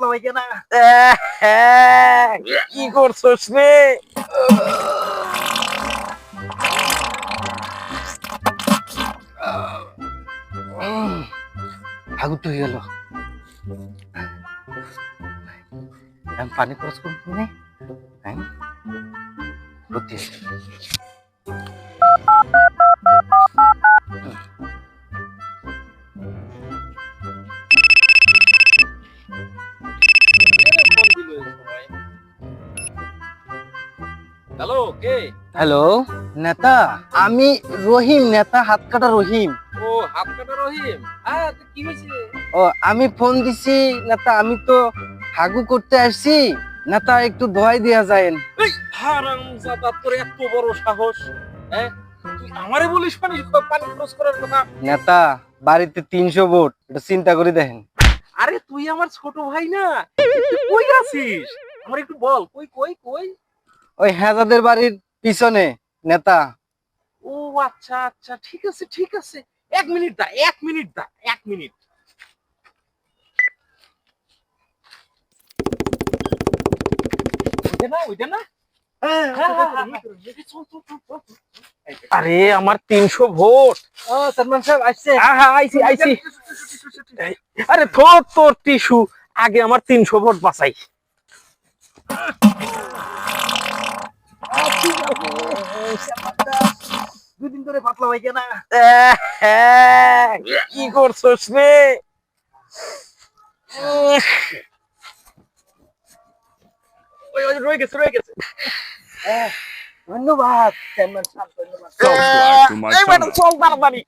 পাতলা পায়খানা। কি করছস রে? হাগু তো হয়ে গেল। আমি পানি খরচ করবো না। হ্যাঁ বুদ্ধি হ্যালো, কে? হ্যালো নেতা, আমি রহিম, নেতা হাত কাটা রহিম। ও, হাত কাটা রহিম। হ্যাঁ, তো কি হয়েছে? ও আমি ফোন দিছি নেতা, আমি তো হাগু করতে আসছি নেতা, একটু দোয়াই দিয়া যায়। এই হারামজাদা, তোর এত বড় সাহস! হ্যাঁ, তুই আমারে বলিস পানি পানি খরচ করার কথা? নেতা বাড়িতে 300 ভোট, এটা চিন্তা করে দেখেন। আরে তুই আমার ছোট ভাই না? তুই কই আছিস? আমার একটু বল, কই কই কই? ওই হেজাদের বাড়ির পিছনে নেতা। ও আচ্ছা আচ্ছা, ঠিক আছে ঠিক আছে। 1 মিনিট দা, 1 মিনিট দা, 1 মিনিট। ওইটা না, ওইটা না? হ্যাঁ, হ্যাঁ, হ্যাঁ, হ্যাঁ। চল, চল, চল, চল, চল। আরে আমার 300 ভোট। সালমান সাহেব আসছে। হ্যাঁ, আইছি আইছি। আরে তোর টিস্যু, আগে আমার 300 ভোট বাঁচাই। দুদিন ধরে পাতলা পায়খানা। কি করছস রে? ওই ওই রয়ে গেছে রয়ে গেছে। ধন্যবাদ সালমান সাহেব, ধন্যবাদ। Subscribe to my এই ম্যাডাম, channel. চল তাড়াতাড়ি।